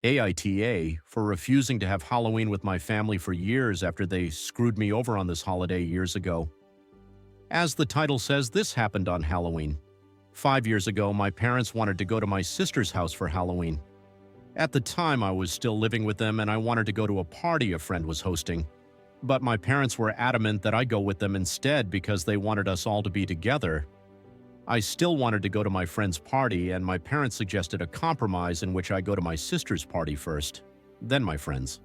AITA for refusing to have Halloween with my family for years after they screwed me over on this holiday years ago. As the title says, this happened on Halloween. 5 years ago, my parents wanted to go to my sister's house for Halloween. At the time, I was still living with them and I wanted to go to a party a friend was hosting. But my parents were adamant that I go with them instead because they wanted us all to be together. I still wanted to go to my friend's party, and my parents suggested a compromise in which I go to my sister's party first, then my friend's.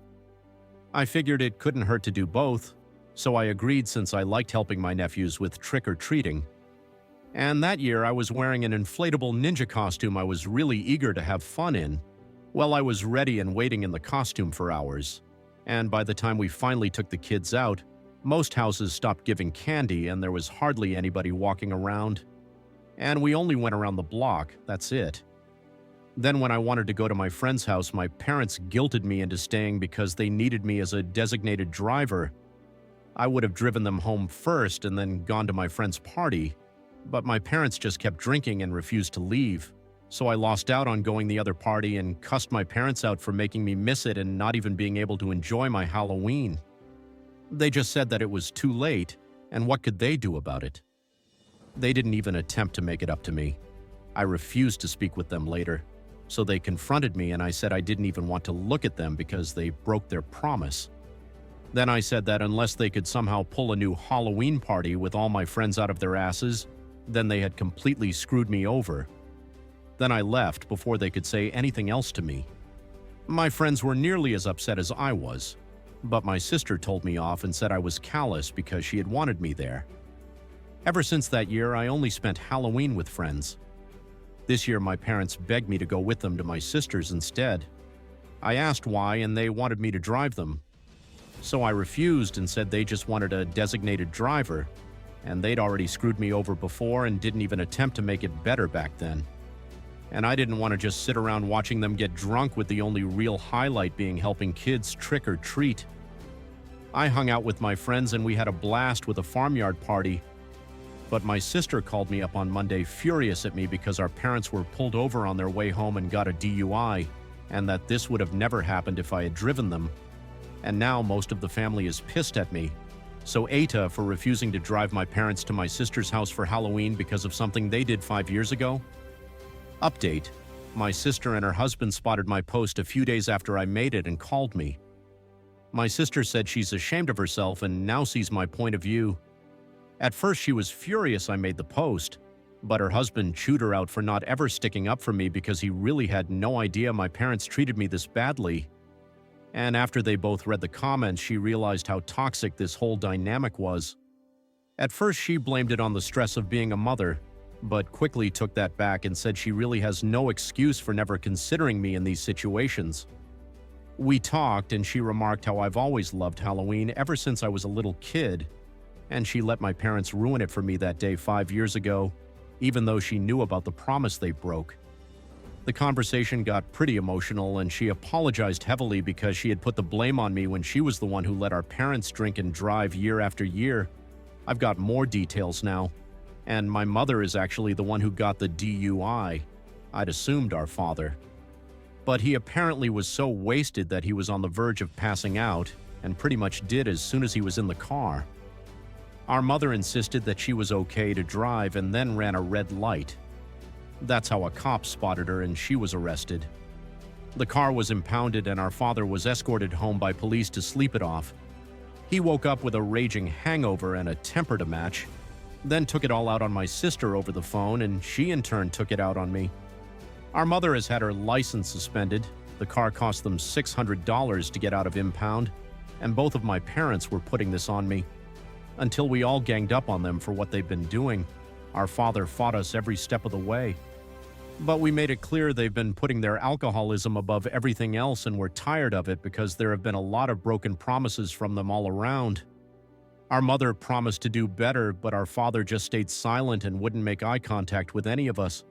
I figured it couldn't hurt to do both, so I agreed since I liked helping my nephews with trick-or-treating. And that year I was wearing an inflatable ninja costume I was really eager to have fun in. Well, I was ready and waiting in the costume for hours. And by the time we finally took the kids out, most houses stopped giving candy and there was hardly anybody walking around. And we only went around the block, that's it. Then when I wanted to go to my friend's house, my parents guilted me into staying because they needed me as a designated driver. I would have driven them home first and then gone to my friend's party, but my parents just kept drinking and refused to leave. So I lost out on going the other party and cussed my parents out for making me miss it and not even being able to enjoy my Halloween. They just said that it was too late, and what could they do about it? They didn't even attempt to make it up to me. I refused to speak with them later, so they confronted me and I said I didn't even want to look at them because they broke their promise. Then I said that unless they could somehow pull a new Halloween party with all my friends out of their asses, then they had completely screwed me over. Then I left before they could say anything else to me. My friends were nearly as upset as I was, but my sister told me off and said I was callous because she had wanted me there. Ever since that year, I only spent Halloween with friends. This year, my parents begged me to go with them to my sister's instead. I asked why, and they wanted me to drive them. So I refused and said they just wanted a designated driver, and they'd already screwed me over before and didn't even attempt to make it better back then. And I didn't want to just sit around watching them get drunk with the only real highlight being helping kids trick or treat. I hung out with my friends and we had a blast with a farmyard party. But my sister called me up on Monday furious at me because our parents were pulled over on their way home and got a DUI, and that this would have never happened if I had driven them. And now most of the family is pissed at me. So AITA for refusing to drive my parents to my sister's house for Halloween because of something they did 5 years ago? Update: my sister and her husband spotted my post a few days after I made it and called me. My sister said she's ashamed of herself and now sees my point of view. At first she was furious I made the post, but her husband chewed her out for not ever sticking up for me because he really had no idea my parents treated me this badly. And after they both read the comments, she realized how toxic this whole dynamic was. At first she blamed it on the stress of being a mother, but quickly took that back and said she really has no excuse for never considering me in these situations. We talked and she remarked how I've always loved Halloween ever since I was a little kid, and she let my parents ruin it for me that day 5 years ago, even though she knew about the promise they broke. The conversation got pretty emotional and she apologized heavily because she had put the blame on me when she was the one who let our parents drink and drive year after year. I've got more details now, and my mother is actually the one who got the DUI. I'd assumed our father. But he apparently was so wasted that he was on the verge of passing out, and pretty much did as soon as he was in the car. Our mother insisted that she was okay to drive and then ran a red light. That's how a cop spotted her and she was arrested. The car was impounded and our father was escorted home by police to sleep it off. He woke up with a raging hangover and a temper to match, then took it all out on my sister over the phone, and she in turn took it out on me. Our mother has had her license suspended. The car cost them $600 to get out of impound, and both of my parents were putting this on me. Until we all ganged up on them for what they've been doing. Our father fought us every step of the way. But we made it clear they've been putting their alcoholism above everything else and we're tired of it because there have been a lot of broken promises from them all around. Our mother promised to do better, but our father just stayed silent and wouldn't make eye contact with any of us.